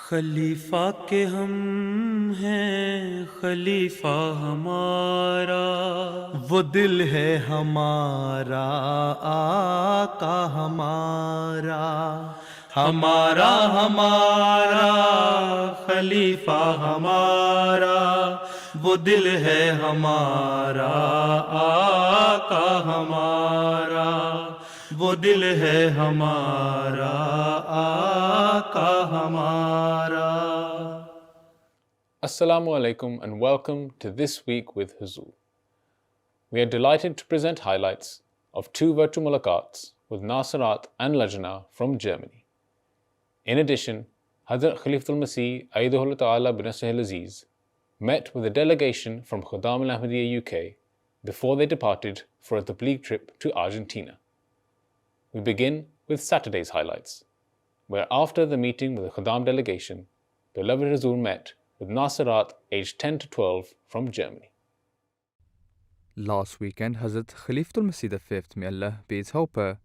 خلیفہ کے ہم ہیں خلیفہ ہمارا، وہ دل ہے ہمارا آقا ہمارا، ہمارا ہمارا خلیفہ ہمارا، وہ دل ہے ہمارا آقا ہمارا، وہ دل ہے ہمارا آقا ہمارا۔ Assalamu alaikum and welcome to This Week with Huzur. We are delighted to present highlights of two virtual mulaqats with Nasirat and Lajna from Germany. In addition, Hazrat Khalifatul Masih Ayyadahullah Ta'ala binasrihil Aziz met with a delegation from Khuddam al-Ahmadiyya UK before they departed for a tabligh trip to Argentina. We begin with Saturday's highlights, where after the meeting with the Khuddam delegation, the beloved Huzur met with Nasirat aged 10 to 12 from Germany. Last weekend, Hazrat Khalifatul Masih V, may Allah be his helper,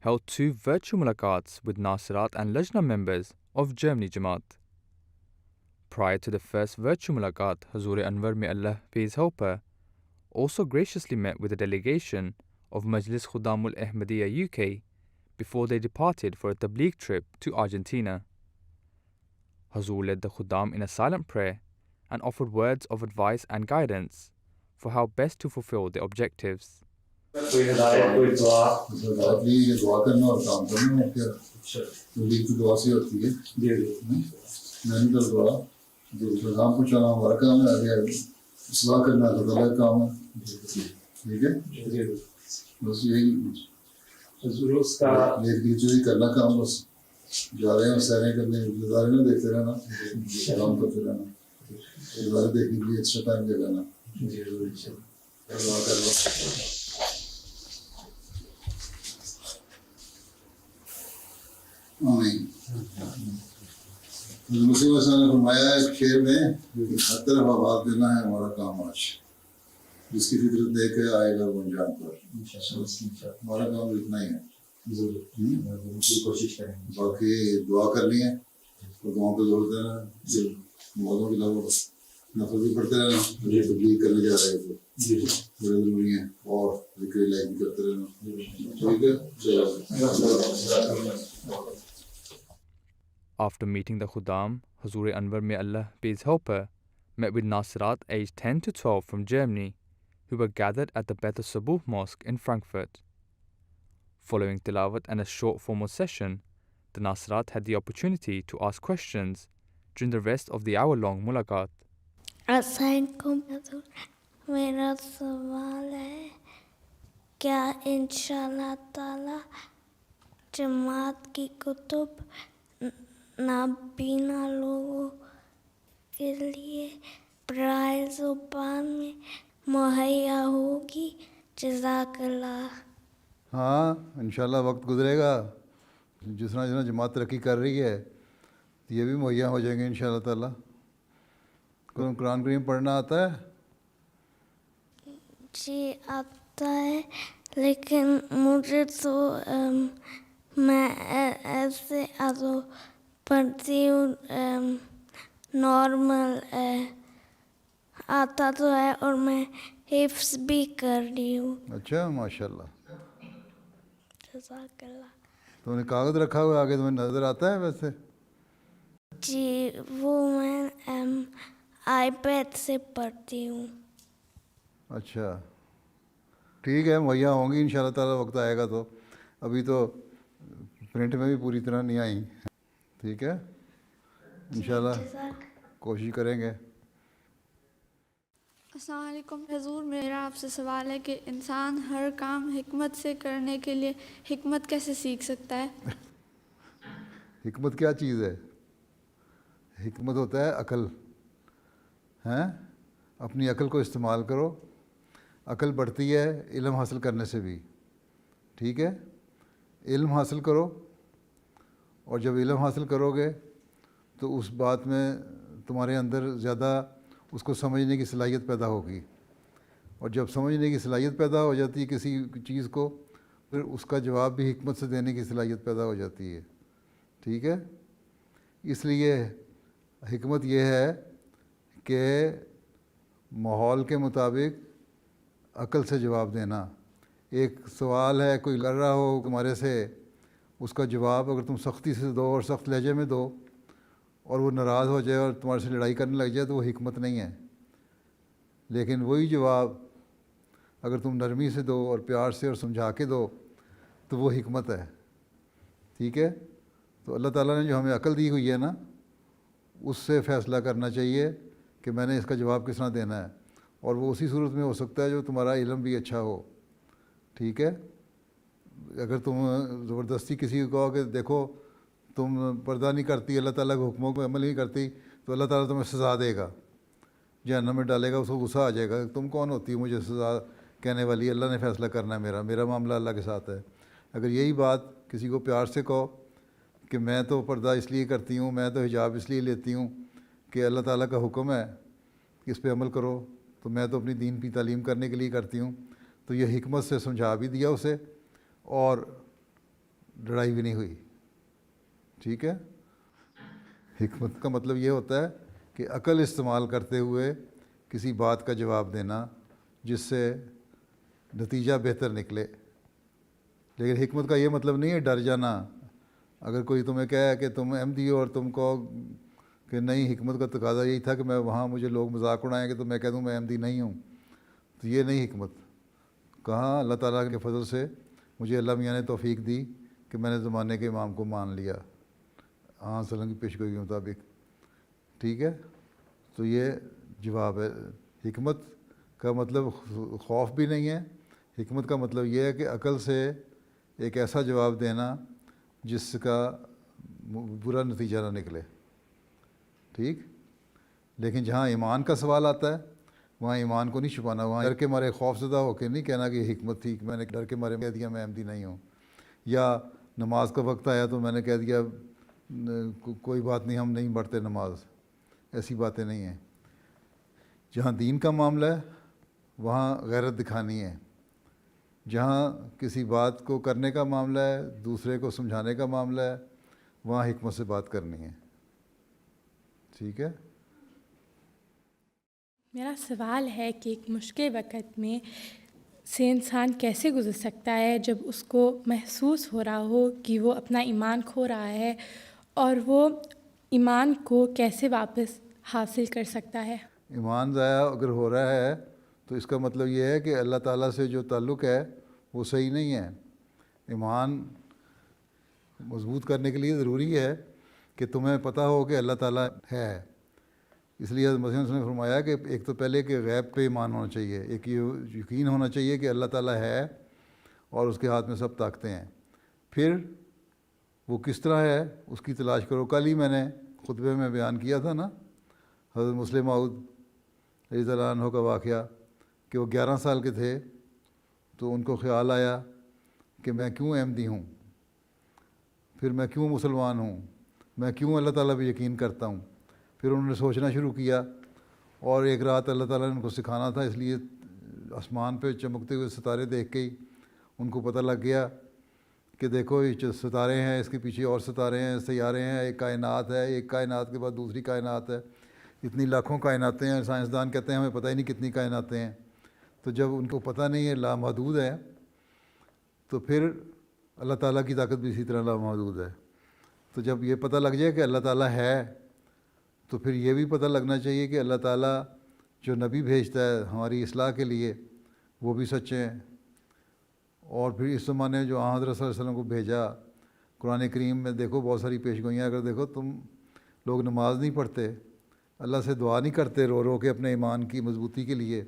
held two virtual mulaqats with Nasirat and Lajna members of Germany Jamaat. Prior to the first virtual mulaqat, Hazur Anwar, may Allah be his helper, also graciously met with a delegation of Majlis Khuddamul Ahmadiyya UK before they departed for a tabligh trip to Argentina. Hazur led the Khuddam in a silent prayer and offered words of advice and guidance for how best to fulfill their objectives. کوئی ہدایت کوئی دعا یہ دعا کرنا اور کام کرنا کیا تبلیغ کی دعا سے ہوتی ہے جی میں نے تو دعا جو پیغام پہنچانا ہمارا کام ہے آگے اصلاح کرنا اللہ تعالیٰ کا کام ہے ٹھیک ہے بس یہی ایک دوسرے کرنا کام بس جا رہے ہیں سیریں کرنے گزارے نہ دیکھتے رہنا کام کرتے رہنا گزارے دیکھنے کے لیے ایکسٹرا ٹائم دے لینا دعا کر لو آمین۔ مسیح وسلم نے فرمایا ایک شعر میں ہر طرف آواز دینا ہے ہمارا کام آج جس کی فطرت دے کے آئے گا وہ انجام پر ہمارا کام اتنا ہی ہے کوشش کریں باقی دعا کرنی ہے دعاؤں پہ زور دینا ہے موضوع کے علاوہ نفل بھی پڑھتے رہنا تبلیغ کرنے جا رہے تو بڑے ضروری ہیں اور ذکر الہی بھی کرتے رہنا ٹھیک ہے۔ After meeting the Khuddam, Hazur Anwar, may Allah be his helper, met with Nasirat aged 10 to 12 from Germany, who were gathered at the Beth Sabuh Mosque in Frankfurt. Following tilawat and a short formal session, the Nasirat had the opportunity to ask questions during the rest of the hour-long mulaqat. السلام علیکم، میرا سوال ہے کیا انشاءاللہ تعالی جماعت کی کتب نابینا لوگوں کے لیے برائے زبان میں مہیا ہوگی؟ جزاک اللہ۔ ہاں انشاءاللہ وقت گزرے گا جس طرح جماعت ترقی کر رہی ہے یہ بھی مہیا ہو جائیں گے انشاءاللہ تعالیٰ۔ قرآن کریم پڑھنا آتا ہے؟ جی آتا ہے لیکن مجھے تو میں ایسے پڑھتی ہوں نارمل آتا تو ہے اور میں حفظ بھی کر رہی ہوں۔ اچھا ماشاءاللہ۔ جزاک اللہ۔ تو نے کاغذ رکھا ہوا آگے تمہیں نظر آتا ہے ویسے؟ جی وہ میں آئی پیڈ سے پڑھتی ہوں۔ اچھا ٹھیک ہے مہیا ہوں گی انشاءاللہ تعالیٰ وقت آئے گا تو ابھی تو پرنٹ میں بھی پوری طرح نہیں آئیں ٹھیک ہے انشاءاللہ کوشش کریں گے۔ السلام علیکم حضور، میرا آپ سے سوال ہے کہ انسان ہر کام حکمت سے کرنے کے لیے حکمت کیسے سیکھ سکتا ہے؟ حکمت کیا چیز ہے؟ حکمت ہوتا ہے عقل ہیں، اپنی عقل کو استعمال کرو، عقل بڑھتی ہے علم حاصل کرنے سے بھی ٹھیک ہے۔ علم حاصل کرو اور جب علم حاصل کرو گے تو اس بات میں تمہارے اندر زیادہ اس کو سمجھنے کی صلاحیت پیدا ہوگی، اور جب سمجھنے کی صلاحیت پیدا ہو جاتی ہے کسی چیز کو پھر اس کا جواب بھی حکمت سے دینے کی صلاحیت پیدا ہو جاتی ہے ٹھیک ہے۔ اس لیے حکمت یہ ہے کہ ماحول کے مطابق عقل سے جواب دینا. ایک سوال ہے کوئی کر رہا ہو تمہارے سے, اس کا جواب اگر تم سختی سے دو اور سخت لہجے میں دو اور وہ ناراض ہو جائے اور تمہارے سے لڑائی کرنے لگ جائے تو وہ حکمت نہیں ہے. لیکن وہی جواب اگر تم نرمی سے دو اور پیار سے اور سمجھا کے دو تو وہ حکمت ہے. ٹھیک ہے. تو اللہ تعالیٰ نے جو ہمیں عقل دی ہوئی ہے نا, اس سے فیصلہ کرنا چاہیے کہ میں نے اس کا جواب کس طرح دینا ہے, اور وہ اسی صورت میں ہو سکتا ہے جو تمہارا علم بھی اچھا ہو. ٹھیک ہے. اگر تم زبردستی کسی کو کہو کہ دیکھو تم پردہ نہیں کرتی, اللہ تعالیٰ کے حکموں کو عمل نہیں کرتی, تو اللہ تعالیٰ تمہیں سزا دے گا, جہنم میں ڈالے گا, اس کو غصہ آ جائے گا, تم کون ہوتی ہو مجھے سزا کہنے والی, اللہ نے فیصلہ کرنا ہے, میرا معاملہ اللہ کے ساتھ ہے. اگر یہی بات کسی کو پیار سے کہو کہ میں تو پردہ اس لیے کرتی ہوں, میں تو حجاب اس لیے لیتی ہوں کہ اللہ تعالیٰ کا حکم ہے کہ اس پہ عمل کرو, تو میں تو اپنی دین کی تعلیم کرنے کے لیے کرتی ہوں, تو یہ حکمت سے سمجھا بھی دیا اسے اور لڑائی بھی نہیں ہوئی. ٹھیک ہے. حکمت کا مطلب یہ ہوتا ہے کہ عقل استعمال کرتے ہوئے کسی بات کا جواب دینا جس سے نتیجہ بہتر نکلے. لیکن حکمت کا یہ مطلب نہیں ہے ڈر جانا. اگر کوئی تمہیں کہے کہ تم احمدی ہو اور تم کہو کہ نہیں, حکمت کا تقاضا یہی تھا کہ میں وہاں مجھے لوگ مذاق اڑائیں گے تو میں کہہ دوں میں احمدی نہیں ہوں, تو یہ نہیں حکمت. کہاں اللہ تعالیٰ کے فضل سے مجھے اللہ میاں نے توفیق دی کہ میں نے زمانے کے امام کو مان لیا صلی اللہ علیہ وسلم کی پیشگوئی کے مطابق. ٹھیک ہے. تو یہ جواب ہے. حکمت کا مطلب خوف بھی نہیں ہے. حکمت کا مطلب یہ ہے کہ عقل سے ایک ایسا جواب دینا جس کا برا نتیجہ نہ نکلے. ٹھیک. لیکن جہاں ایمان کا سوال آتا ہے وہاں ایمان کو نہیں چھپانا, وہاں ڈر کے مارے خوف زدہ ہو کے نہیں کہنا کہ یہ حکمت تھی کہ میں نے ڈر کے مارے کہہ دیا میں احمدی نہیں ہوں, یا نماز کا وقت آیا تو میں نے کہہ دیا کوئی بات نہیں ہم نہیں پڑھتے نماز. ایسی باتیں نہیں ہیں. جہاں دین کا معاملہ ہے وہاں غیرت دکھانی ہے. جہاں کسی بات کو کرنے کا معاملہ ہے, دوسرے کو سمجھانے کا معاملہ ہے, وہاں حکمت سے بات کرنی ہے. ٹھیک ہے. میرا سوال ہے کہ ایک مشکل وقت میں سے انسان کیسے گزر سکتا ہے جب اس کو محسوس ہو رہا ہو کہ وہ اپنا ایمان کھو رہا ہے, اور وہ ایمان کو کیسے واپس حاصل کر سکتا ہے؟ ایمان ضائع اگر ہو رہا ہے تو اس کا مطلب یہ ہے کہ اللہ تعالیٰ سے جو تعلق ہے وہ صحیح نہیں ہے. ایمان مضبوط کرنے کے لیے ضروری ہے کہ تمہیں پتہ ہو کہ اللہ تعالیٰ ہے. اس لیے مسیح نے فرمایا کہ ایک تو پہلے کہ غیب پہ ایمان ہونا چاہیے, ایک یہ یقین ہونا چاہیے کہ اللہ تعالیٰ ہے اور اس کے ہاتھ میں سب طاقتیں ہیں. پھر وہ کس طرح ہے اس کی تلاش کرو. کل ہی میں نے خطبے میں بیان کیا تھا نا حضرت مسلم موعود رضی اللہ عنہ کا واقعہ کہ وہ 11 سال کے تھے تو ان کو خیال آیا کہ میں کیوں احمدی ہوں, پھر میں کیوں مسلمان ہوں, میں کیوں اللہ تعالیٰ پہ یقین کرتا ہوں. پھر انہوں نے سوچنا شروع کیا اور ایک رات اللہ تعالیٰ نے ان کو سکھانا تھا, اس لیے آسمان پہ چمکتے ہوئے ستارے دیکھ کے ہی ان کو پتہ لگ گیا کہ دیکھو یہ جو ستارے ہیں اس کے پیچھے اور ستارے ہیں, سیارے ہیں, ایک کائنات ہے, ایک کائنات کے بعد دوسری کائنات ہے, اتنی لاکھوں کائناتیں ہیں. سائنسدان کہتے ہیں ہمیں پتہ ہی نہیں کتنی کائناتیں ہیں. تو جب ان کو پتہ نہیں ہے, لامحدود ہے, تو پھر اللہ تعالیٰ کی طاقت بھی اسی طرح لامحدود ہے. تو جب یہ پتہ لگ جائے کہ اللہ تعالیٰ ہے تو پھر یہ بھی پتہ لگنا چاہیے کہ اللہ تعالیٰ جو نبی بھیجتا ہے ہماری اصلاح کے لیے وہ بھی سچے ہیں. اور پھر اس زمانے میں جو حضرت صلی اللہ علیہ وسلم کو بھیجا, قرآن کریم میں دیکھو بہت ساری پیشگوئیاں. اگر دیکھو تم لوگ نماز نہیں پڑھتے, اللہ سے دعا نہیں کرتے رو رو کے اپنے ایمان کی مضبوطی کے لیے,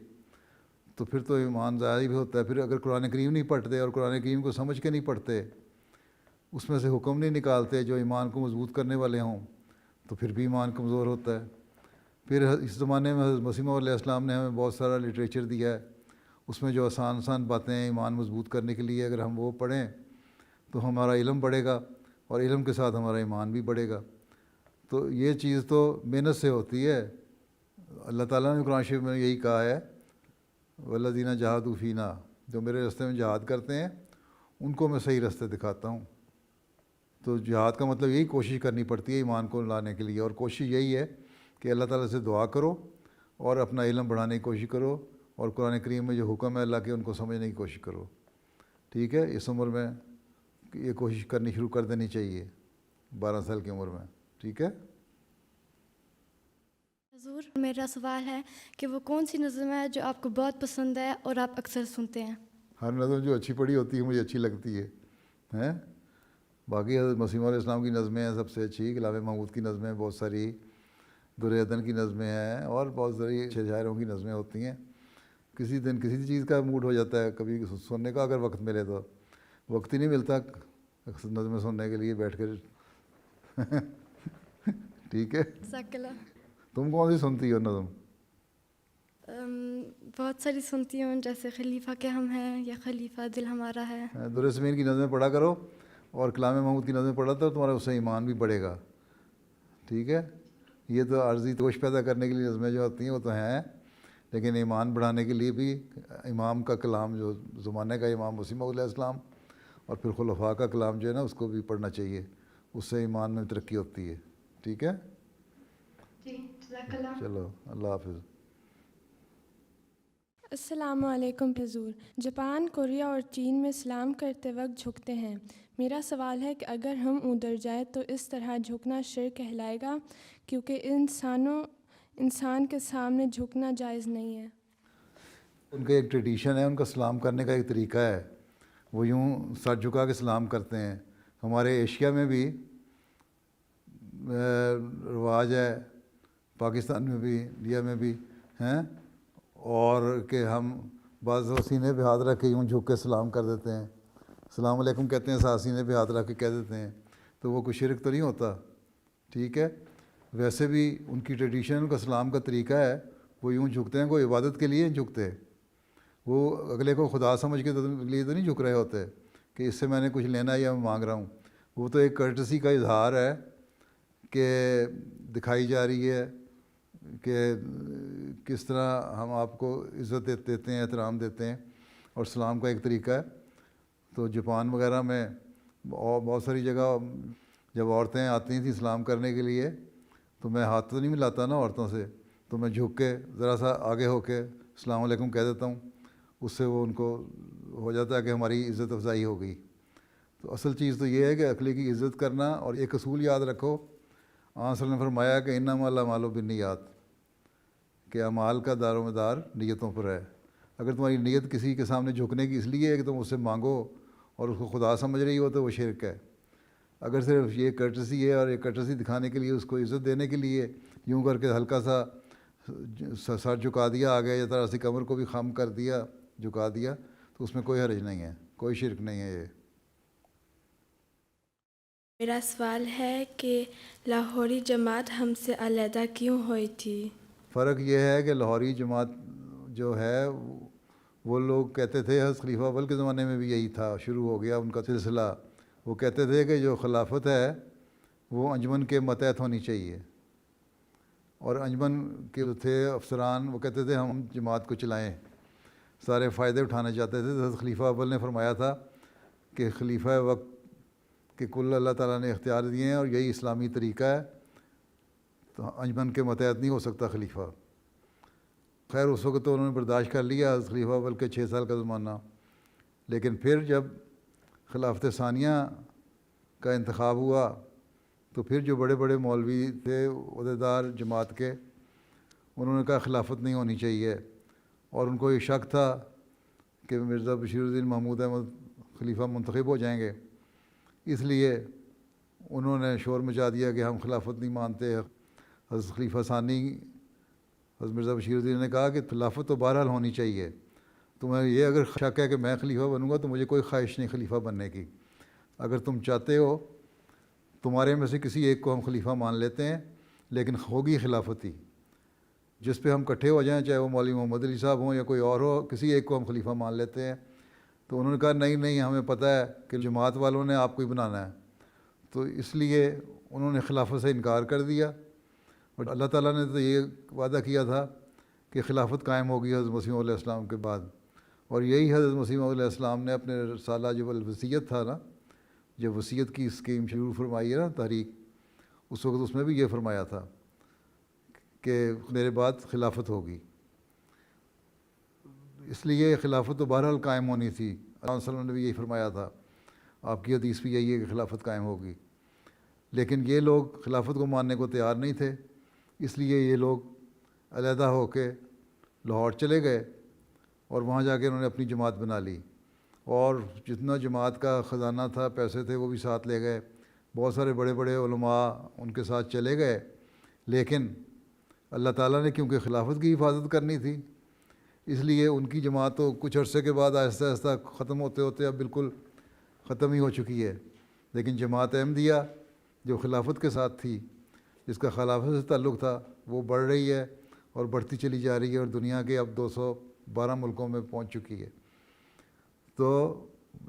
تو پھر تو ایمان ضائع بھی ہوتا ہے. پھر اگر قرآن کریم نہیں پڑھتے اور قرآن کریم کو سمجھ کے نہیں پڑھتے, اس میں سے حکم نہیں نکالتے جو ایمان کو مضبوط کرنے والے ہوں, تو پھر بھی ایمان کمزور ہوتا ہے. پھر اس زمانے میں حضرت مسیح موعود علیہ السلام نے ہمیں بہت سارا لٹریچر دیا ہے, اس میں جو آسان باتیں ہیں ایمان مضبوط کرنے کے لیے, اگر ہم وہ پڑھیں تو ہمارا علم بڑھے گا اور علم کے ساتھ ہمارا ایمان بھی بڑھے گا. تو یہ چیز تو محنت سے ہوتی ہے. اللہ تعالیٰ نے قرآن شریف میں یہی کہا ہے والذین جاہدوا فینا, جو میرے راستے میں جہاد کرتے ہیں ان کو میں صحیح راستے دکھاتا ہوں. تو جہاد کا مطلب یہی کوشش کرنی پڑتی ہے ایمان کو لانے کے لیے, اور کوشش یہی ہے کہ اللہ تعالیٰ سے دعا کرو اور اپنا علم بڑھانے کی کوشش کرو، اور قرآن کریم میں جو حکم ہے اللہ کے ان کو سمجھنے کی کوشش کرو، ٹھیک ہے؟ اس عمر میں یہ کوشش کرنی شروع کر دینی چاہیے، 12 سال کی عمر میں، ٹھیک ہے؟ حضور میرا سوال ہے کہ وہ کون سی نظم ہے جو آپ کو بہت پسند ہے اور آپ اکثر سنتے ہیں؟ ہر نظم جو اچھی پڑھی ہوتی ہے مجھے اچھی لگتی ہے، ہیں؟ باقی حضرت مسیح علیہ السلام کی نظمیں ہیں سب سے اچھی، کلام محمود کی نظمیں بہت ساری، در عدن کی نظمیں ہیں، اور بہت ساری شاعروں کی نظمیں ہوتی ہیں۔ کسی دن کسی چیز کا موڈ ہو جاتا ہے، کبھی سننے کا اگر وقت ملے تو، وقت ہی نہیں ملتا نظمیں سننے کے لیے بیٹھ کر ٹھیک ہے؟ جزاک اللہ۔ تم کون سی سنتی ہو نظم؟ بہت ساری سنتی ہوں، جیسے خلیفہ کے ہم ہیں یا خلیفہ دل ہمارا ہے۔ در سمین کی نظمیں پڑھا کرو، اور کلام محمود کی نظمیں پڑھا تو تمہارا اس سے ایمان بھی بڑھے گا، ٹھیک ہے؟ یہ تو عارضی جوش پیدا کرنے کے لیے نظمیں جو ہوتی ہیں وہ تو ہیں، لیکن ایمان بڑھانے کے لیے بھی امام کا کلام، جو زمانے کا امام مسیح موعود علیہ السلام، اور پھر خلفاء کا کلام جو ہے نا اس کو بھی پڑھنا چاہیے، اس سے ایمان میں ترقی ہوتی ہے، ٹھیک ہے؟ جی جزاک اللہ۔ چلو اللہ حافظ۔ السلام علیکم حضور، جاپان، کوریا اور چین میں سلام کرتے وقت جھکتے ہیں۔ میرا سوال ہے کہ اگر ہم ادھر جائیں تو اس طرح جھکنا شرک کہلائے گا، کیونکہ انسان کے سامنے جھکنا جائز نہیں ہے۔ ان کا ایک ٹریڈیشن ہے، ان کا سلام کرنے کا ایک طریقہ ہے، وہ یوں سر جھکا کے سلام کرتے ہیں۔ ہمارے ایشیا میں بھی رواج ہے، پاکستان میں بھی، انڈیا میں بھی ہیں، اور کہ ہم بعض سینے پہ ہاتھ رکھ کے یوں جھک کے سلام کر دیتے ہیں، السلام علیکم کہتے ہیں، ساتھ سینے پہ ہاتھ رکھ کے کہہ دیتے ہیں، تو وہ کوئی شرک تو نہیں ہوتا، ٹھیک ہے؟ ویسے بھی ان کی ٹریڈیشن، ان کا سلام کا طریقہ ہے، وہ یوں جھکتے ہیں، کوئی عبادت کے لیے نہیں جھکتے، وہ اگلے کو خدا سمجھ کے لیے تو نہیں جھک رہے ہوتے کہ اس سے میں نے کچھ لینا ہے یا میں مانگ رہا ہوں، وہ تو ایک کرٹسی کا اظہار ہے کہ دکھائی جا رہی ہے کہ کس طرح ہم آپ کو عزت دیتے ہیں، احترام دیتے ہیں، اور سلام کا ایک طریقہ ہے۔ تو جاپان وغیرہ میں اور بہت ساری جگہ جب عورتیں آتی تھیں سلام کرنے کے لیے تو میں ہاتھ تو نہیں ملاتا نا عورتوں سے، تو میں جھک کے ذرا سا آگے ہو کے السلام علیکم کہہ دیتا ہوں، اس سے وہ ان کو ہو جاتا ہے کہ ہماری عزت افزائی ہو گئی۔ تو اصل چیز تو یہ ہے کہ اگلے کی عزت کرنا، اور ایک اصول یاد رکھو، آن صلی اللہ علیہ وسلم نے فرمایا کہ انما الاعمال بالنیات، کہ اعمال کا دار و مدار نیتوں پر ہے۔ اگر تمہاری نیت کسی کے سامنے جھکنے کی اس لیے ہے کہ تم اس سے مانگو اور اس کو خدا سمجھ رہی ہو تو وہ شرک ہے۔ اگر صرف یہ کرٹسی ہے اور یہ کرٹسی دکھانے کے لیے، اس کو عزت دینے کے لیے یوں کر کے ہلکا سا سر جھکا دیا آگے، یا طرح سے کمر کو بھی خم کر دیا، جھکا دیا، تو اس میں کوئی حرج نہیں ہے، کوئی شرک نہیں ہے یہ۔ میرا سوال ہے کہ لاہوری جماعت ہم سے علیحدہ کیوں ہوئی تھی؟ فرق یہ ہے کہ لاہوری جماعت جو ہے وہ لوگ کہتے تھے، حضرت خلیفہ اول کے زمانے میں بھی یہی تھا، شروع ہو گیا ان کا سلسلہ، وہ کہتے تھے کہ جو خلافت ہے وہ انجمن کے ماتحت ہونی چاہیے، اور انجمن کے جو تھے افسران وہ کہتے تھے ہم جماعت کو چلائیں، سارے فائدے اٹھانے چاہتے تھے۔ حضرت خلیفہ اول نے فرمایا تھا کہ خلیفہ وقت کے کل اللہ تعالیٰ نے اختیار دیے ہیں اور یہی اسلامی طریقہ ہے، تو انجمن کے ماتحت نہیں ہو سکتا خلیفہ۔ خیر اس وقت تو انہوں نے برداشت کر لیا، حضرت خلیفہ اول کے 6 سال کا زمانہ، لیکن پھر جب خلافت ثانیہ کا انتخاب ہوا تو پھر جو بڑے بڑے مولوی تھے عہدیدار جماعت کے، انہوں نے کہا خلافت نہیں ہونی چاہیے، اور ان کو یہ شک تھا کہ مرزا بشیر الدین محمود احمد خلیفہ منتخب ہو جائیں گے، اس لیے انہوں نے شور مچا دیا کہ ہم خلافت نہیں مانتے۔ حضرت خلیفہ ثانی حضرت مرزا بشیر الدین نے کہا کہ خلافت تو بہرحال ہونی چاہیے، تمہیں یہ اگر شک ہے کہ میں خلیفہ بنوں گا تو مجھے کوئی خواہش نہیں خلیفہ بننے کی، اگر تم چاہتے ہو تمہارے میں سے کسی ایک کو ہم خلیفہ مان لیتے ہیں، لیکن ہوگی خلافت ہی، جس پہ ہم اکٹھے ہو جائیں، چاہے وہ مولوی محمد علی صاحب ہوں یا کوئی اور ہو، کسی ایک کو ہم خلیفہ مان لیتے ہیں۔ تو انہوں نے کہا نہیں ہمیں پتہ ہے کہ جماعت والوں نے آپ کو ہی بنانا ہے، تو اس لیے انہوں نے خلافت سے انکار کر دیا، اور اللہ تعالیٰ نے تو یہ وعدہ کیا تھا کہ خلافت قائم ہوگی حضرت مسیح علیہ السلام کے بعد، اور یہی حضرت مسیح علیہ السلام نے اپنے رسالہ جو الوصیت تھا نا، جب وصیت کی اسکیم شروع فرمائی ہے نا تحریک، اس وقت اس میں بھی یہ فرمایا تھا کہ میرے بعد خلافت ہوگی، اس لیے خلافت تو بہرحال قائم ہونی تھی، اللہ علیہ وسلم نے بھی یہی فرمایا تھا، آپ کی حدیث بھی یہی ہے کہ خلافت قائم ہوگی، لیکن یہ لوگ خلافت کو ماننے کو تیار نہیں تھے، اس لیے یہ لوگ علیحدہ ہو کے لاہور چلے گئے اور وہاں جا کے انہوں نے اپنی جماعت بنا لی، اور جتنا جماعت کا خزانہ تھا، پیسے تھے، وہ بھی ساتھ لے گئے، بہت سارے بڑے بڑے علماء ان کے ساتھ چلے گئے، لیکن اللہ تعالیٰ نے کیونکہ خلافت کی حفاظت کرنی تھی، اس لیے ان کی جماعت تو کچھ عرصے کے بعد آہستہ آہستہ ختم ہوتے ہوتے اب بالکل ختم ہی ہو چکی ہے، لیکن جماعت احمدیہ جو خلافت کے ساتھ تھی، جس کا خلافت سے تعلق تھا، وہ بڑھ رہی ہے اور بڑھتی چلی جا رہی ہے، اور دنیا کے اب 212 ملکوں میں پہنچ چکی ہے۔ تو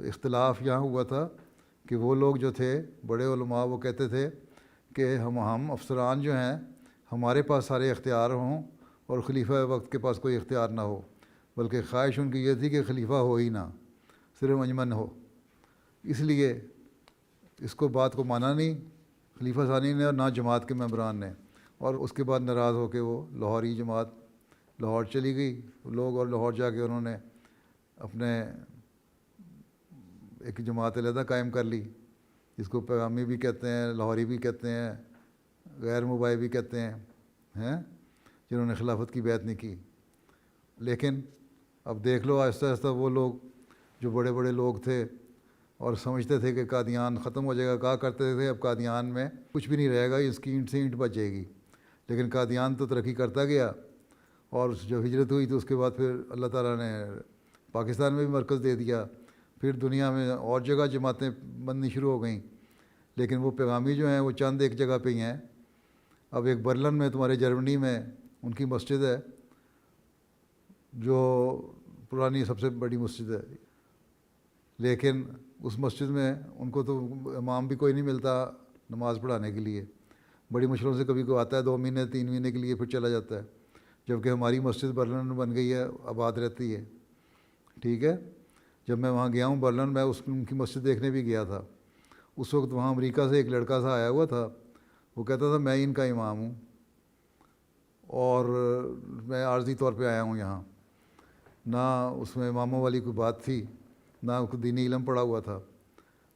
اختلاف یہاں ہوا تھا کہ وہ لوگ جو تھے بڑے علماء، وہ کہتے تھے کہ ہم افسران جو ہیں ہمارے پاس سارے اختیار ہوں اور خلیفہ وقت کے پاس کوئی اختیار نہ ہو، بلکہ خواہش ان کی یہ تھی کہ خلیفہ ہو ہی نہ، صرف انجمن ہو۔ اس لیے اس کو بات کو مانا نہیں خلیفہ ثانی نے اور نہ جماعت کے ممبران نے، اور اس کے بعد ناراض ہو کے وہ لاہوری جماعت لاہور چلی گئی لوگ، اور لاہور جا کے انہوں نے اپنے ایک جماعت علیحدہ قائم کر لی، جس کو پیغامی بھی کہتے ہیں، لاہوری بھی کہتے ہیں، غیر مبائی بھی کہتے ہیں، جنہوں نے خلافت کی بیعت نہیں کی۔ لیکن اب دیکھ لو آہستہ آہستہ وہ لوگ جو بڑے بڑے لوگ تھے اور سمجھتے تھے کہ قادیان ختم ہو جائے گا، کہا کرتے تھے اب قادیان میں کچھ بھی نہیں رہے گا، اس کی اینٹ سے اینٹ بچ جائے گی، لیکن قادیان تو ترقی کرتا گیا، اور جو ہجرت ہوئی تو اس کے بعد پھر اللہ تعالیٰ نے پاکستان میں بھی مرکز دے دیا، پھر دنیا میں اور جگہ جماعتیں بننی شروع ہو گئیں، لیکن وہ پیغامی جو ہیں وہ چند ایک جگہ پہ ہی ہیں۔ اب ایک برلن میں تمہارے جرمنی میں ان کی مسجد ہے، جو پرانی سب سے بڑی مسجد ہے، لیکن اس مسجد میں ان کو تو امام بھی کوئی نہیں ملتا نماز پڑھانے کے لیے، بڑی مشکلوں سے کبھی کوئی آتا ہے 2 مہینے 3 مہینے کے لیے، پھر چلا جاتا ہے، جبکہ ہماری مسجد برلن میں بن گئی ہے، آباد رہتی ہے، ٹھیک ہے۔ جب میں وہاں گیا ہوں برلن، میں ان کی مسجد دیکھنے بھی گیا تھا، اس وقت وہاں امریکہ سے ایک لڑکا سا آیا ہوا تھا، وہ کہتا تھا میں ان کا امام ہوں اور میں عارضی طور پہ آیا ہوں یہاں، نہ اس میں اماموں والی کوئی بات تھی، نہ کوئی دینی علم پڑھا ہوا تھا،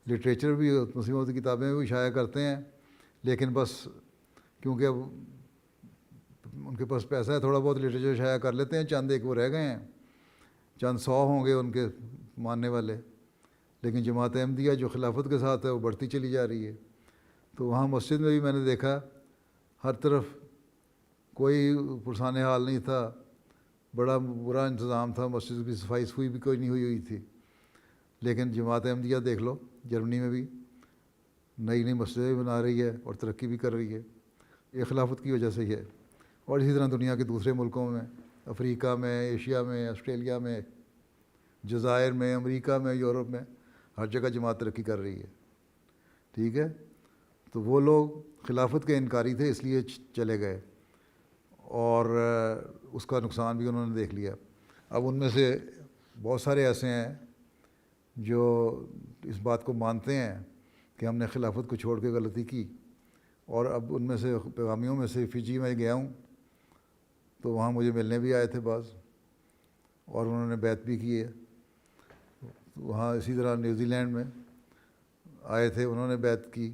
لٹریچر بھی مسلموں کی کتابیں بھی شائع کرتے ہیں، لیکن بس کیونکہ اب ان کے پاس پیسہ ہے، تھوڑا بہت لٹریچر شائع کر لیتے ہیں، چند ایک وہ رہ گئے ہیں، چند 100 ہوں گے ان کے ماننے والے، لیکن جماعت احمدیہ جو خلافت کے ساتھ ہے وہ بڑھتی چلی جا رہی ہے۔ تو وہاں مسجد میں بھی میں نے دیکھا ہر طرف کوئی پرسان حال نہیں تھا، بڑا برا انتظام تھا، مسجد کی صفائی بھی کوئی نہیں ہوئی تھی، لیکن جماعت احمدیہ دیکھ لو جرمنی میں بھی نئی نئی مسجدیں بنا رہی ہے اور ترقی بھی کر رہی ہے، یہ خلافت کی وجہ سے ہی ہے۔ اور اسی طرح دنیا کے دوسرے ملکوں میں، افریقہ میں، ایشیا میں، آسٹریلیا میں، جزائر میں، امریکہ میں، یورپ میں، ہر جگہ جماعت ترقی کر رہی ہے، ٹھیک ہے۔ تو وہ لوگ خلافت کے انکاری تھے، اس لیے چلے گئے، اور اس کا نقصان بھی انہوں نے دیکھ لیا۔ اب ان میں سے بہت سارے ایسے ہیں جو اس بات کو مانتے ہیں کہ ہم نے خلافت کو چھوڑ کے غلطی کی، اور اب ان میں سے پیغامیوں میں سے فجی میں گیا ہوں تو وہاں مجھے ملنے بھی آئے تھے بعض، اور انہوں نے بیعت بھی کی ہے، وہاں اسی طرح نیوزی لینڈ میں آئے تھے، انہوں نے بیعت کی۔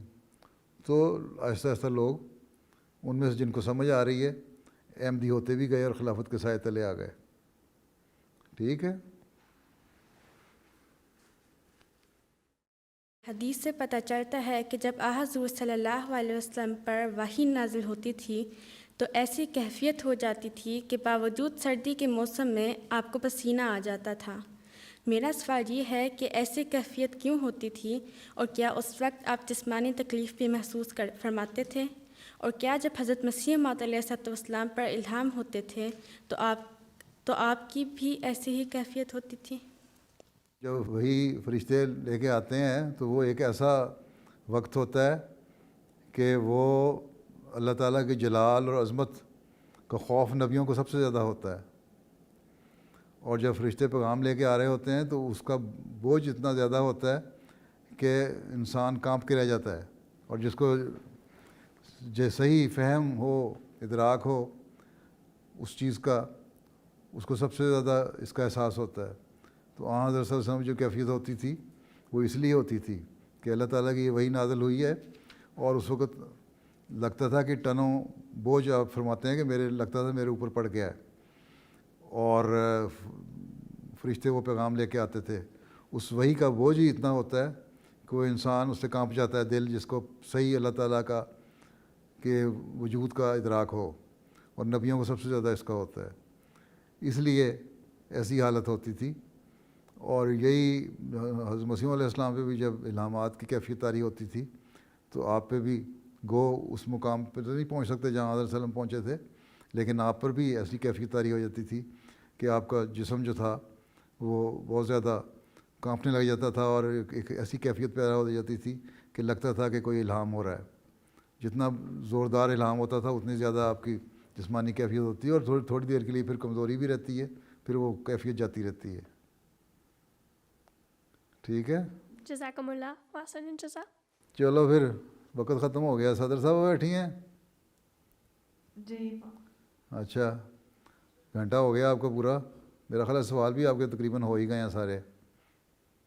تو آہستہ آہستہ لوگ ان میں سے جن کو سمجھ آ رہی ہے احمدی ہوتے بھی گئے اور خلافت کے سائے تلے آ گئے، ٹھیک ہے۔ حدیث سے پتہ چلتا ہے کہ جب حضور صلی اللہ علیہ وسلم پر وحی نازل ہوتی تھی تو ایسی کیفیت ہو جاتی تھی کہ باوجود سردی کے موسم میں آپ کو پسینہ آ جاتا تھا۔ میرا سوال یہ ہے کہ ایسی کیفیت کیوں ہوتی تھی، اور کیا اس وقت آپ جسمانی تکلیف بھی محسوس فرماتے تھے، اور کیا جب حضرت مسیح موعود علیہ السلام پر الہام ہوتے تھے تو آپ کی بھی ایسی ہی کیفیت ہوتی تھی؟ جب وہی فرشتے لے کے آتے ہیں تو وہ ایک ایسا وقت ہوتا ہے کہ وہ اللہ تعالیٰ کے جلال اور عظمت کا خوف نبیوں کو سب سے زیادہ ہوتا ہے، اور جب فرشتے پیغام لے کے آ رہے ہوتے ہیں تو اس کا بوجھ اتنا زیادہ ہوتا ہے کہ انسان کانپ کے رہ جاتا ہے، اور جس کو صحیح فہم ہو، ادراک ہو اس چیز کا اس کو سب سے زیادہ اس کا احساس ہوتا ہے. تو حضرت صلی اللہ علیہ وسلم جو کیفیت ہوتی تھی وہ اس لیے ہوتی تھی کہ اللہ تعالیٰ کی یہ وحی نازل ہوئی ہے اور اس وقت لگتا تھا کہ ٹنوں بوجھ، آپ فرماتے ہیں کہ میرے لگتا تھا میرے اوپر پڑ گیا ہے، اور فرشتے وہ پیغام لے کے آتے تھے. اس وحی کا بوجھ ہی اتنا ہوتا ہے کہ وہ انسان اس سے کانپ جاتا ہے دل، جس کو صحیح اللہ تعالیٰ کا کہ وجود کا ادراک ہو، اور نبیوں کو سب سے زیادہ اس کا ہوتا ہے. اس لیے ایسی حالت ہوتی تھی. اور یہی حضرت مسیح علیہ السلام پہ بھی جب الہامات کی کیفیت طاری ہوتی تھی تو آپ پہ بھی گو اس مقام پہ تو نہیں پہنچ سکتے جہاں حضرت صلی اللہ علیہ وسلم پہنچے تھے، لیکن آپ پر بھی ایسی کیفیت طاری ہو جاتی تھی کہ آپ کا جسم جو تھا وہ بہت زیادہ کانپنے لگ جاتا تھا، اور ایک ایسی کیفیت پیدا ہو جاتی تھی کہ لگتا تھا کہ کوئی الہام ہو رہا ہے. جتنا زوردار الہام ہوتا تھا اتنی زیادہ آپ کی جسمانی کیفیت ہوتی ہے، اور تھوڑی دیر کے لیے پھر کمزوری بھی رہتی ہے، پھر وہ کیفیت جاتی رہتی ہے. ٹھیک ہے، جزاکم اللہ واحسن الجزا. چلو پھر وقت ختم ہو گیا. صدر صاحب بیٹھی ہیں؟ جی. اچھا، گھنٹہ ہو گیا آپ کا پورا. میرا خیال ہے سوال بھی آپ کے تقریباً ہو ہی گئے ہیں سارے.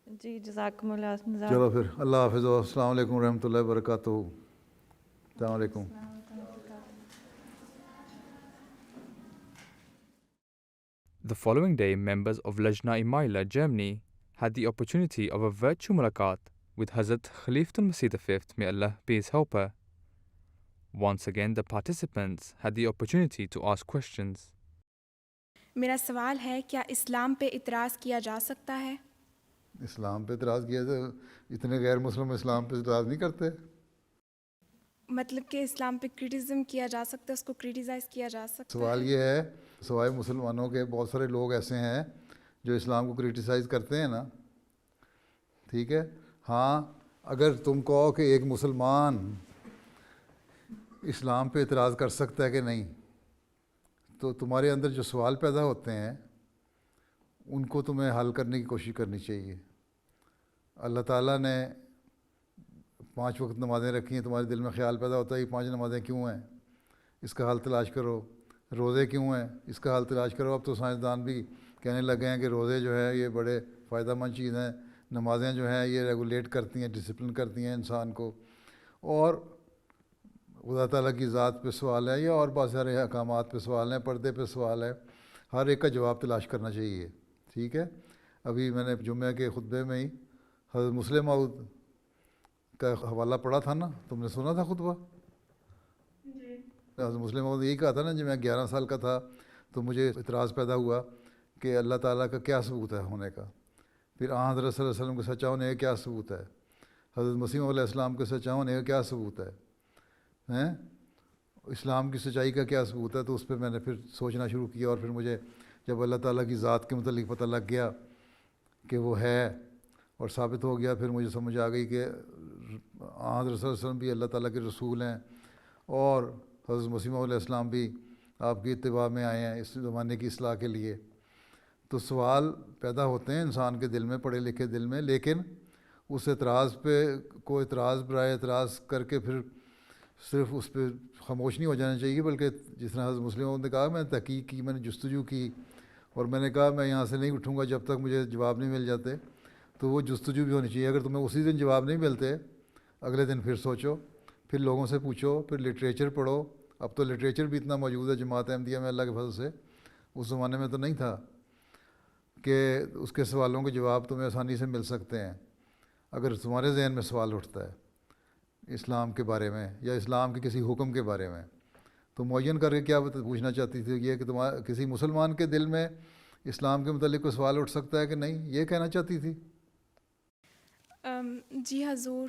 جی جزاکم اللہ. چلو پھر اللہ حافظ. السلام علیکم ورحمۃ اللہ وبرکاتہ. السلام علیکم. The following day, members of Lajna Imaila, Germany, had the opportunity of a virtual mulaqat with Hazrat Khalifatul Masih V, may Allah be his helper. Once again, the participants had the opportunity to ask questions. میرا سوال ہے، کیا اسلام پہ اعتراض کیا جا سکتا ہے؟ اسلام پہ اعتراض کیا تو اتنے غیر مسلم اسلام پہ اعتراض نہیں کرتے. مطلب کہ اسلام پہ کرٹیزم کیا جا سکتا ہے، اس کو کرٹیسائز کیا جا سکتا ہے. سوال یہ ہے، سوائے مسلمانوں کے بہت سارے لوگ ایسے ہیں جو اسلام کو کرٹیسائز کرتے ہیں نا. ٹھیک ہے، ہاں اگر تم کہو کہ ایک مسلمان اسلام پہ اعتراض کر سکتا ہے کہ نہیں، تو تمہارے اندر جو سوال پیدا ہوتے ہیں ان کو تمہیں حل کرنے کی کوشش کرنی چاہیے. اللہ تعالیٰ نے 5 وقت نمازیں رکھی ہیں، تمہارے دل میں خیال پیدا ہوتا ہے یہ 5 نمازیں کیوں ہیں، اس کا حل تلاش کرو. روزے کیوں ہیں، اس کا حل تلاش کرو. اب تو سائنسدان بھی کہنے لگے ہیں کہ روزے جو ہے یہ بڑے فائدہ مند چیز ہیں، نمازیں جو ہیں یہ ریگولیٹ کرتی ہیں، ڈسپلن کرتی ہیں انسان کو. اور خدا تعالیٰ کی ذات پہ سوال ہے، یا اور بہت سارے احکامات پہ سوال ہیں، پردے پہ سوال ہے. ہر ایک کا جواب تلاش کرنا چاہیے. ٹھیک ہے، ابھی میں نے جمعہ کے خطبے میں ہی حضرت مسلم موعود کا حوالہ پڑھا تھا نا، تم نے سنا تھا خطبہ؟ حضرت مسلم موعود یہی کہا تھا نا، جب میں 11 سال کا تھا تو مجھے اعتراض پیدا ہوا کہ اللہ تعالیٰ کا کیا ثبوت ہے ہونے کا، پھر حضرت صلی اللہ علیہ وسلم کے سچا ہونے کا کیا ثبوت ہے، حضرت مسیح علیہ السلام کے سچا ہونے کا کیا ثبوت ہے، اسلام کی سچائی کا کیا ثبوت ہے. تو اس پہ میں نے پھر سوچنا شروع کیا، اور پھر مجھے جب اللہ تعالیٰ کی ذات کے متعلق پتہ لگ گیا کہ وہ ہے اور ثابت ہو گیا، پھر مجھے سمجھ آ گئی کہ حضرت صلی اللہ علیہ وسلم بھی اللہ تعالیٰ کے رسول ہیں، اور حضرت مسیح علیہ السلام بھی آپ کی اتباع میں آئے ہیں اس زمانے کی اصلاح کے لیے. تو سوال پیدا ہوتے ہیں انسان کے دل میں، پڑھے لکھے دل میں، لیکن اس اعتراض پہ کو اعتراض برائے اعتراض کر کے پھر صرف اس پہ خاموش نہیں ہو جانا چاہیے، بلکہ جس طرح حضرت مسلم نے کہا، میں نے تحقیق کی، میں نے جستجو کی، اور میں نے کہا میں یہاں سے نہیں اٹھوں گا جب تک مجھے جواب نہیں مل جاتے. تو وہ جستجو بھی ہونی چاہیے. اگر تمہیں اسی دن جواب نہیں ملتے، اگلے دن پھر سوچو، پھر لوگوں سے پوچھو، پھر لٹریچر پڑھو. اب تو لٹریچر بھی اتنا موجود ہے جماعت احمدیہ میں اللہ کے فضل سے، اس زمانے میں تو نہیں تھا کہ اس کے سوالوں کے جواب تمہیں آسانی سے مل سکتے ہیں. اگر تمہارے ذہن میں سوال اٹھتا ہے اسلام کے بارے میں یا اسلام کے کسی حکم کے بارے میں، تو معین کر کے کیا پوچھنا چاہتی تھی یہ کہ تمہارا کسی مسلمان کے دل میں اسلام کے متعلق کوئی سوال اٹھ سکتا ہے کہ نہیں، یہ کہنا چاہتی تھی؟ جی حضور.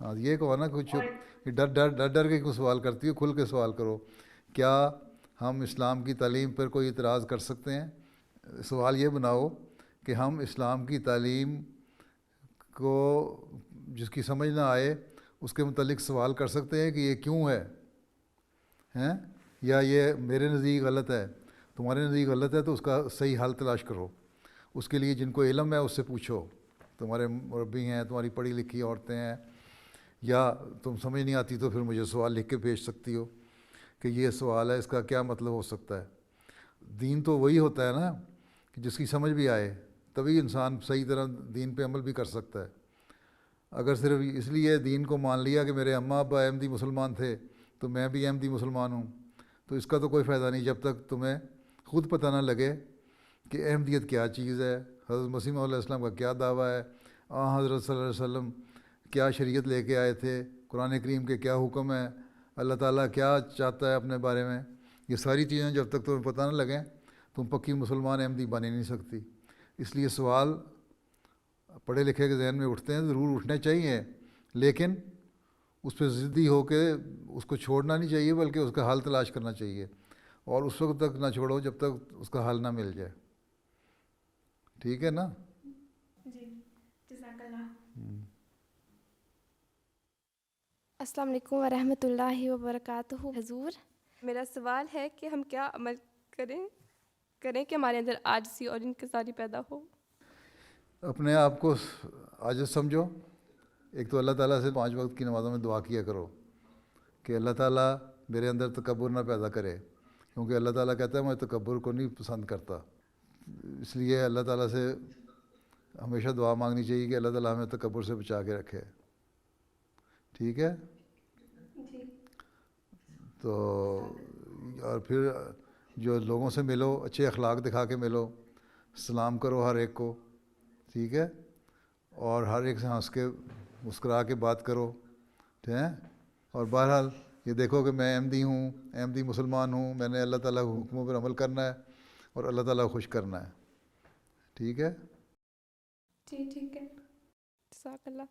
ہاں یہ کہو نا، کچھ ڈر کے کوئی سوال کرتی ہو، کھل کے سوال کرو. کیا ہم اسلام کی تعلیم پر کوئی اعتراض کر سکتے ہیں؟ سوال یہ بناؤ کہ ہم اسلام کی تعلیم کو جس کی سمجھ نہ آئے اس کے متعلق سوال کر سکتے ہیں کہ یہ کیوں ہے، ہیں یا یہ میرے نزدیک غلط ہے. تمہارے نزدیک غلط ہے تو اس کا صحیح حل تلاش کرو. اس کے لیے جن کو علم ہے اس سے پوچھو، تمہارے مربی ہیں، تمہاری پڑھی لکھی عورتیں ہیں، یا تم سمجھ نہیں آتی تو پھر مجھے سوال لکھ کے بھیج سکتی ہو کہ یہ سوال ہے، اس کا کیا مطلب ہو سکتا ہے. دین تو وہی ہوتا ہے نا کہ جس کی سمجھ بھی آئے، تبھی انسان صحیح طرح دین پہ عمل بھی کر سکتا ہے۔ اگر صرف اس لیے دین کو مان لیا کہ میرے اماں ابا احمدی مسلمان تھے تو میں بھی احمدی مسلمان ہوں، تو اس کا تو کوئی فائدہ نہیں جب تک تمہیں خود پتہ نہ لگے کہ احمدیت کیا چیز ہے، حضرت مسیح علیہ السلام کا کیا دعویٰ ہے، حضرت صلی اللہ علیہ وسلم کیا شریعت لے کے آئے تھے، قرآن کریم کے کیا حکم ہے، اللہ تعالیٰ کیا چاہتا ہے اپنے بارے میں۔ یہ ساری چیزیں جب تک تمہیں پتہ نہ لگیں تم پکی مسلمان احمدی بن ہی نہیں سکتی۔ اس لیے سوال پڑھے لکھے کے ذہن میں اٹھتے ہیں، ضرور اٹھنے چاہیے، لیکن اس پہ ضدی ہو کے اس کو چھوڑنا نہیں چاہیے، بلکہ اس کا حل تلاش کرنا چاہیے، اور اس وقت تک نہ چھوڑو جب تک اس کا حل نہ مل جائے۔ ٹھیک ہے نا؟ جی جزاک اللہ۔ السلام علیکم ورحمۃ اللہ وبرکاتہ۔ حضور، میرا سوال ہے کہ ہم کیا عمل کریں کہ ہمارے اندر عاجزی اور انکساری پیدا ہو؟ اپنے آپ کو عاجز سمجھو۔ ایک تو اللہ تعالیٰ سے 5 وقت کی نمازوں میں دعا کیا کرو کہ اللہ تعالیٰ میرے اندر تکبر نہ پیدا کرے، کیونکہ اللہ تعالیٰ کہتا ہے میں تکبر کو نہیں پسند کرتا۔ اس لیے اللہ تعالیٰ سے ہمیشہ دعا مانگنی چاہیے کہ اللہ تعالیٰ ہمیں تکبر سے بچا کے رکھے۔ ٹھیک ہے؟ تو اور پھر جو لوگوں سے ملو اچھے اخلاق دکھا کے ملو، سلام کرو ہر ایک کو، ٹھیک ہے، اور ہر ایک سے ہنس کے مسکرا کے بات کرو، ٹھیک ہے، اور بہرحال یہ دیکھو کہ میں احمدی ہوں، احمدی مسلمان ہوں، میں نے اللہ تعالیٰ کے حکموں پر عمل کرنا ہے اور اللہ تعالیٰ کو خوش کرنا ہے۔ ٹھیک ہے؟ جی ٹھیک ہے، جزاک اللہ۔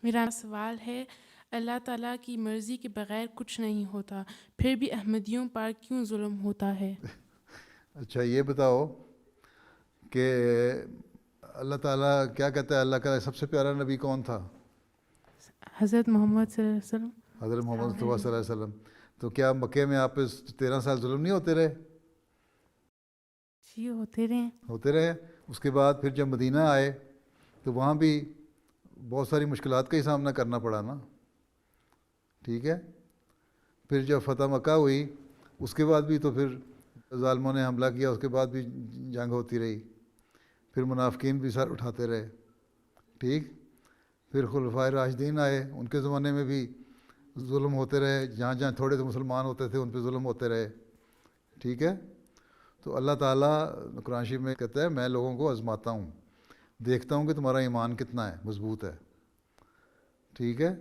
میرا سوال ہے، اللہ تعالیٰ کی مرضی کے بغیر کچھ نہیں ہوتا، پھر بھی احمدیوں پر کیوں ظلم ہوتا ہے؟ اچھا یہ بتاؤ کہ اللہ تعالیٰ کیا کہتا ہے، اللہ کا سب سے پیارا نبی کون تھا؟ حضرت محمد صلی اللہ علیہ وسلم۔ حضرت محمد صلی اللہ علیہ وسلم۔ تو کیا مکے میں آپ 13 سال ظلم نہیں ہوتے رہے؟ جی ہوتے رہے۔ اس کے بعد پھر جب مدینہ آئے تو وہاں بھی بہت ساری مشکلات کا ہی سامنا کرنا پڑا نا، ٹھیک ہے۔ پھر جب فتح مکہ ہوئی اس کے بعد بھی تو پھر ظالموں نے حملہ کیا، اس کے بعد بھی جنگ ہوتی رہی، پھر منافقین بھی سر اٹھاتے رہے، ٹھیک۔ پھر خلفائے راشدین آئے، ان کے زمانے میں بھی ظلم ہوتے رہے، جہاں جہاں تھوڑے سے مسلمان ہوتے تھے ان پہ ظلم ہوتے رہے، ٹھیک ہے۔ تو اللہ تعالیٰ قرآن شریف میں کہتا ہے میں لوگوں کو آزماتا ہوں، دیکھتا ہوں کہ تمہارا ایمان کتنا ہے، مضبوط ہے، ٹھیک ہے۔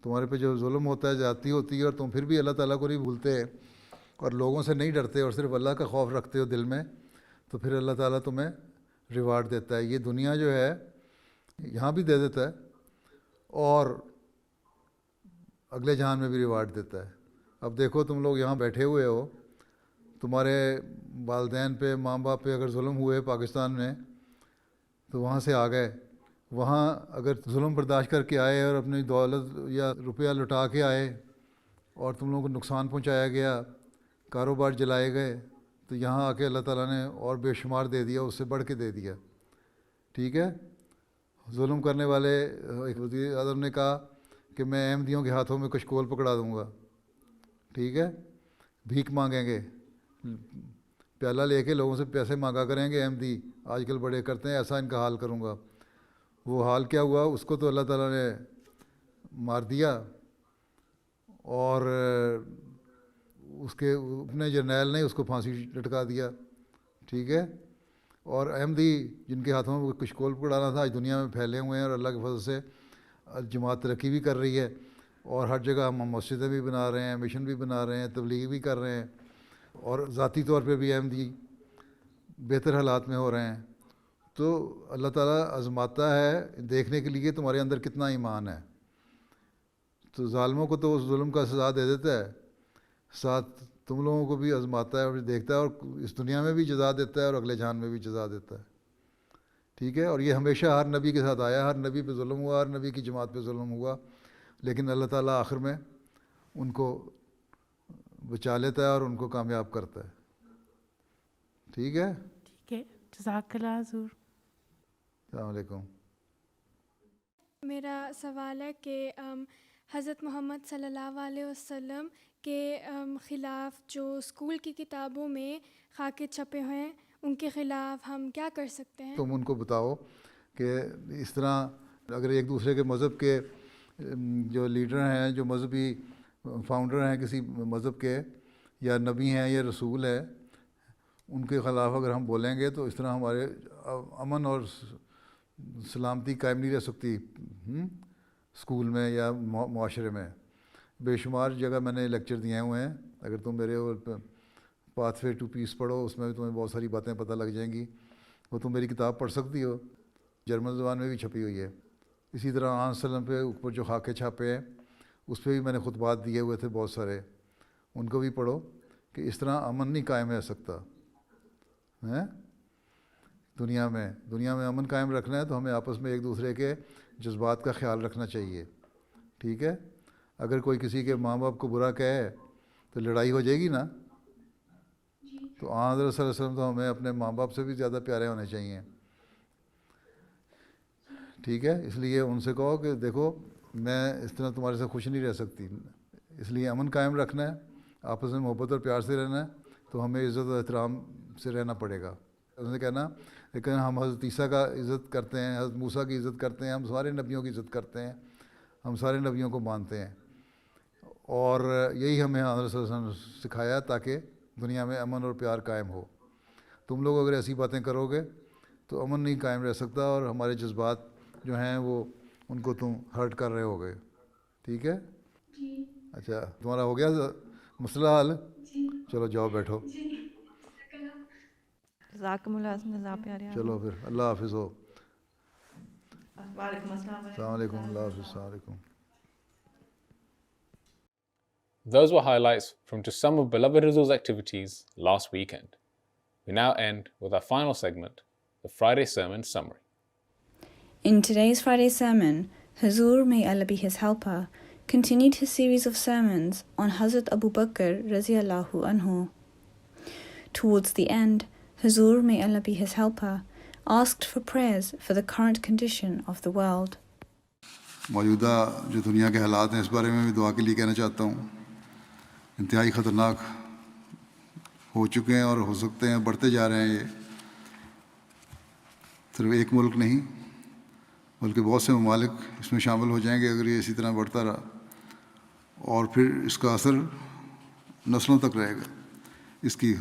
تمہارے پہ جو ظلم ہوتا ہے، زیادتی ہوتی ہے، اور تم پھر بھی اللہ تعالیٰ کو نہیں بھولتے اور لوگوں سے نہیں ڈرتے اور صرف اللہ کا خوف رکھتے ہو دل میں، تو پھر اللہ تعالیٰ تمہیں ریوارڈ دیتا ہے۔ یہ دنیا جو ہے یہاں بھی دے دیتا ہے اور اگلے جہان میں بھی ریوارڈ دیتا ہے۔ اب دیکھو تم لوگ یہاں بیٹھے ہوئے ہو، تمہارے والدین پہ ماں باپ پہ اگر ظلم ہوئے پاکستان میں تو وہاں سے آ گئے، وہاں اگر ظلم برداشت کر کے آئے اور اپنی دولت یا روپیہ لٹا کے آئے اور تم لوگوں کو نقصان پہنچایا گیا، کاروبار جلائے گئے، تو یہاں آ کے اللہ تعالیٰ نے اور بے شمار دے دیا، اس سے بڑھ کے دے دیا، ٹھیک ہے۔ ظلم کرنے والے ایک وزیر اعظم نے کہا کہ میں احمدیوں کے ہاتھوں میں کشکول پکڑا دوں گا، ٹھیک ہے، بھیک مانگیں گے، پیالہ لے کے لوگوں سے پیسے مانگا کریں گے احمدی، آج کل بڑے کرتے ہیں، ایسا ان کا حال کروں گا۔ وہ حال کیا ہوا، اس کو تو اللہ تعالیٰ نے مار دیا، اور اس کے اپنے جرنیل نے اس کو پھانسی لٹکا دیا، ٹھیک ہے۔ اور احمدی جن کے ہاتھوں میں کشکول پکڑانا تھا آج دنیا میں پھیلے ہوئے ہیں، اور اللہ کے فضل سے جماعت ترقی بھی کر رہی ہے، اور ہر جگہ ہم مسجدیں بھی بنا رہے ہیں، مشن بھی بنا رہے ہیں، تبلیغ بھی کر رہے ہیں، اور ذاتی طور پہ بھی احمدی بہتر حالات میں ہو رہے ہیں۔ تو اللہ تعالیٰ آزماتا ہے دیکھنے کے لیے تمہارے اندر کتنا ایمان ہے۔ تو ظالموں کو تو اس ظلم کا سزا دے دیتا ہے، ساتھ تم لوگوں کو بھی آزماتا ہے اور دیکھتا ہے، اور اس دنیا میں بھی جزا دیتا ہے اور اگلے جہان میں بھی جزا دیتا ہے، ٹھیک ہے۔ اور یہ ہمیشہ ہر نبی کے ساتھ آیا، ہر نبی پہ ظلم ہوا، ہر نبی کی جماعت پہ ظلم ہوا، لیکن اللہ تعالیٰ آخر میں ان کو بچا لیتا ہے اور ان کو کامیاب کرتا ہے، ٹھیک ہے۔ ٹھیک ہے، جزاک اللہ حضور۔ السلام علیکم۔ میرا سوال ہے کہ حضرت محمد صلی اللہ علیہ وسلم کے خلاف جو اسکول کی کتابوں میں خاکے چھپے ہوئے ہیں ان کے خلاف ہم کیا کر سکتے ہیں؟ تم ان کو بتاؤ کہ اس طرح اگر ایک دوسرے کے مذہب کے جو لیڈر ہیں، جو مذہبی فاؤنڈر ہیں کسی مذہب کے، یا نبی ہیں یا رسول ہے، ان کے خلاف اگر ہم بولیں گے تو اس طرح ہمارے امن اور سلامتی قائم نہیں رہ سکتی اسکول میں یا معاشرے میں۔ بے شمار جگہ میں نے لیکچر دیے ہوئے ہیں، اگر تم میرے پاتھ وے ٹو پیس پڑھو اس میں بھی تمہیں بہت ساری باتیں پتہ لگ جائیں گی، وہ تم میری کتاب پڑھ سکتی ہو، جرمن زبان میں بھی چھپی ہوئی ہے۔ اسی طرح آن وسلم پہ اوپر جو خاکے چھاپے ہیں اس پہ بھی میں نے خطبات دیے ہوئے تھے بہت سارے، ان کو بھی پڑھو کہ اس طرح امن نہیں قائم رہ سکتا ہے دنیا میں امن قائم رکھنا ہے تو ہمیں آپس میں ایک دوسرے کے جذبات کا خیال رکھنا چاہیے، ٹھیک ہے؟ اگر کوئی کسی کے ماں باپ کو برا کہے تو لڑائی ہو جائے گی نا، تو حضرت صلی اللہ علیہ وسلم تو ہمیں اپنے ماں باپ سے بھی زیادہ پیارے ہونے چاہیے، ٹھیک ہے؟ اس لیے ان سے کہو کہ دیکھو میں اس طرح تمہارے سے خوش نہیں رہ سکتی، اس لیے امن قائم رکھنا ہے، آپس میں محبت اور پیار سے رہنا ہے، تو ہمیں عزت و احترام سے رہنا پڑے گا۔ انہوں نے کہنا لیکن ہم حضرت عیسیٰ کا عزت کرتے ہیں، حضرت موسیٰ کی عزت کرتے ہیں، ہم سارے نبیوں کی عزت کرتے ہیں، ہم سارے نبیوں کو مانتے ہیں، اور یہی ہمیں حضرت صلی اللہ علیہ وسلم نے سکھایا تاکہ دنیا میں امن اور پیار قائم ہو۔ تم لوگ اگر ایسی باتیں کرو گے تو امن نہیں قائم رہ سکتا، اور ہمارے جذبات جو ہیں وہ ان کو تم ہرٹ کر رہے ہوگے، ٹھیک ہے؟ اچھا تمہارا ہو گیا مسئلہ حل؟ چلو جاؤ بیٹھو، جزاکم اللہ پیارے۔ چلو پھر اللہ حافظ ہو۔ وعلیکم السلام۔ السلام علیکم، اللہ حافظ، السلام علیکم۔ Those were highlights from just some of beloved Huzoor's activities last weekend. We now end with our final segment, the Friday Sermon Summary. In today's Friday sermon, Huzoor, may Allah be his helper, continued his series of sermons on Hazrat Abu Bakr Raziyallahu Anhu. Towards the end, Huzoor, may Allah be his helper, asked for prayers for the current condition of the world. موجودہ جو دنیا کے حالات ہیں اس بارے میں بھی دعا کے لیے کہنا چاہتا ہوں، انتہائی خطرناک ہو چکے ہیں اور ہو سکتے ہیں بڑھتے جا رہے ہیں، یہ صرف ایک ملک نہیں بلکہ بہت سے ممالک اس میں شامل ہو جائیں گے اگر یہ اسی طرح بڑھتا رہا، اور پھر اس کا اثر نسلوں تک رہے گا، اس کی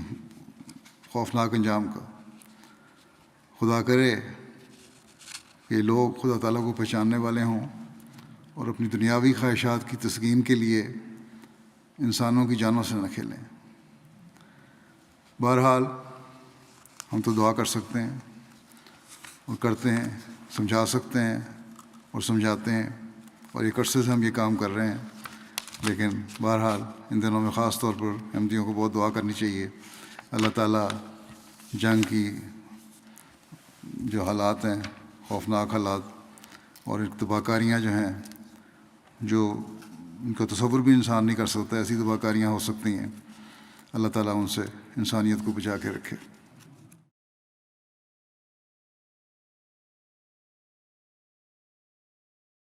خوفناک انجام کا۔ خدا کرے کہ لوگ خدا تعالیٰ کو پہچاننے والے ہوں اور اپنی دنیاوی خواہشات کی تسکین کے لیے انسانوں کی جانوں سے نہ کھیلیں۔ بہرحال ہم تو دعا کر سکتے ہیں اور کرتے ہیں، سمجھا سکتے ہیں اور سمجھاتے ہیں، اور ایک عرصے سے ہم یہ کام کر رہے ہیں، لیکن بہرحال ان دنوں میں خاص طور پر احمدیوں کو بہت دعا کرنی چاہیے۔ اللہ تعالیٰ جنگ کی جو حالات ہیں، خوفناک حالات اور تباہ کاریاں جو ہیں، جو ان کا تصور بھی انسان نہیں کر سکتا، ایسی تباہ کاریاں ہو سکتی ہیں، اللہ تعالیٰ ان سے انسانیت کو بچا کے رکھے۔